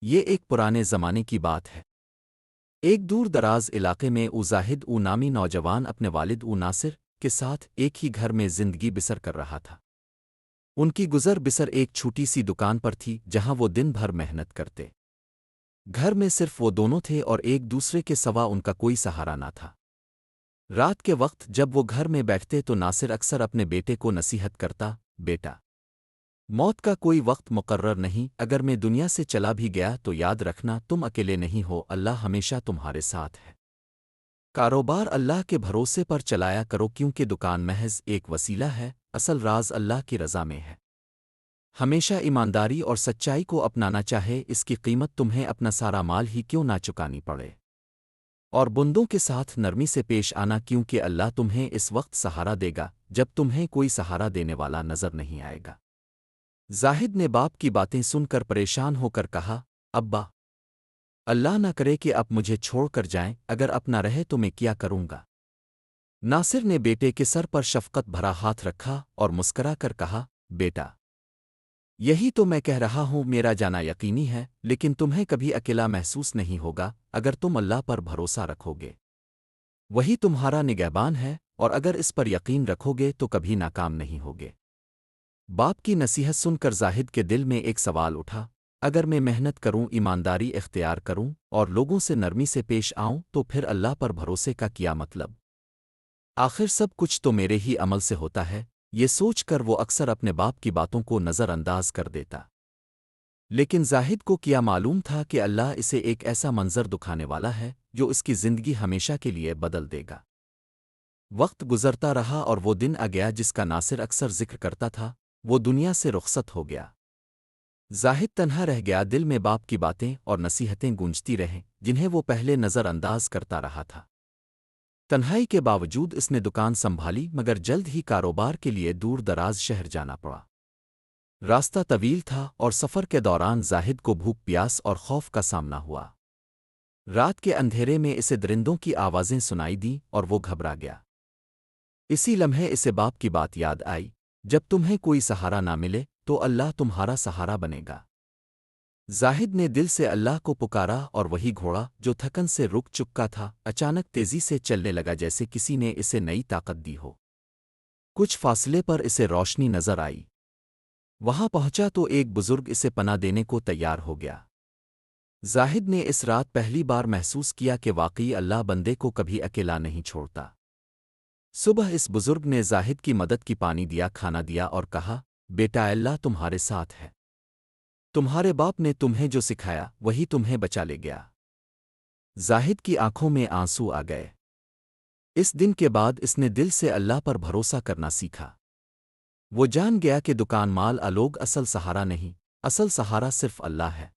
یہ ایک پرانے زمانے کی بات ہے۔ ایک دور دراز علاقے میں زاہد نامی نوجوان اپنے والد ناصر کے ساتھ ایک ہی گھر میں زندگی بسر کر رہا تھا۔ ان کی گزر بسر ایک چھوٹی سی دکان پر تھی جہاں وہ دن بھر محنت کرتے۔ گھر میں صرف وہ دونوں تھے اور ایک دوسرے کے سوا ان کا کوئی سہارا نہ تھا۔ رات کے وقت جب وہ گھر میں بیٹھتے تو ناصر اکثر اپنے بیٹے کو نصیحت کرتا، بیٹا، موت کا کوئی وقت مقرر نہیں، اگر میں دنیا سے چلا بھی گیا تو یاد رکھنا تم اکیلے نہیں ہو، اللہ ہمیشہ تمہارے ساتھ ہے۔ کاروبار اللہ کے بھروسے پر چلایا کرو کیونکہ دکان محض ایک وسیلہ ہے، اصل راز اللہ کی رضا میں ہے۔ ہمیشہ ایمانداری اور سچائی کو اپنانا چاہے، اس کی قیمت تمہیں اپنا سارا مال ہی کیوں نہ چکانی پڑے۔ اور بندوں کے ساتھ نرمی سے پیش آنا کیونکہ اللہ تمہیں اس وقت سہارا دے گا جب تمہیں کوئی سہارا دینے والا نظر نہیں آئے گا۔ زاہد نے باپ کی باتیں سن کر پریشان ہو کر کہا، ابا، اللہ نہ کرے کہ اب مجھے چھوڑ کر جائیں، اگر اپنا رہے تو میں کیا کروں گا؟ ناصر نے بیٹے کے سر پر شفقت بھرا ہاتھ رکھا اور مسکرا کر کہا، بیٹا، یہی تو میں کہہ رہا ہوں، میرا جانا یقینی ہے، لیکن تمہیں کبھی اکیلا محسوس نہیں ہوگا اگر تم اللہ پر بھروسہ رکھو گے۔ وہی تمہارا نگہبان ہے، اور اگر اس پر یقین رکھو گے تو کبھی ناکام نہیں ہوگے۔ باپ کی نصیحت سن کر زاہد کے دل میں ایک سوال اٹھا، اگر میں محنت کروں، ایمانداری اختیار کروں اور لوگوں سے نرمی سے پیش آؤں تو پھر اللہ پر بھروسے کا کیا مطلب؟ آخر سب کچھ تو میرے ہی عمل سے ہوتا ہے۔ یہ سوچ کر وہ اکثر اپنے باپ کی باتوں کو نظر انداز کر دیتا۔ لیکن زاہد کو کیا معلوم تھا کہ اللہ اسے ایک ایسا منظر دکھانے والا ہے جو اس کی زندگی ہمیشہ کے لیے بدل دے گا۔ وقت گزرتا رہا اور وہ دن آ گیا جس کا ناصر اکثر ذکر کرتا تھا، وہ دنیا سے رخصت ہو گیا۔ زاہد تنہا رہ گیا، دل میں باپ کی باتیں اور نصیحتیں گونجتی رہیں جنہیں وہ پہلے نظر انداز کرتا رہا تھا۔ تنہائی کے باوجود اس نے دکان سنبھالی، مگر جلد ہی کاروبار کے لیے دور دراز شہر جانا پڑا۔ راستہ طویل تھا اور سفر کے دوران زاہد کو بھوک، پیاس اور خوف کا سامنا ہوا۔ رات کے اندھیرے میں اسے درندوں کی آوازیں سنائی دیں اور وہ گھبرا گیا۔ اسی لمحے اسے باپ کی بات یاد آئی، جب تمہیں کوئی سہارا نہ ملے تو اللہ تمہارا سہارا بنے گا۔ زاہد نے دل سے اللہ کو پکارا اور وہی گھوڑا جو تھکن سے رک چکا تھا اچانک تیزی سے چلنے لگا جیسے کسی نے اسے نئی طاقت دی ہو۔ کچھ فاصلے پر اسے روشنی نظر آئی۔ وہاں پہنچا تو ایک بزرگ اسے پناہ دینے کو تیار ہو گیا۔ زاہد نے اس رات پہلی بار محسوس کیا کہ واقعی اللہ بندے کو کبھی اکیلا نہیں چھوڑتا۔ صبح اس بزرگ نے زاہد کی مدد کی، پانی دیا، کھانا دیا اور کہا، بیٹا، اللہ تمہارے ساتھ ہے۔ تمہارے باپ نے تمہیں جو سکھایا وہی تمہیں بچا لے گیا۔ زاہد کی آنکھوں میں آنسو آ گئے۔ اس دن کے بعد اس نے دل سے اللہ پر بھروسہ کرنا سیکھا۔ وہ جان گیا کہ دکان مال لوگ اصل سہارا نہیں، اصل سہارا صرف اللہ ہے۔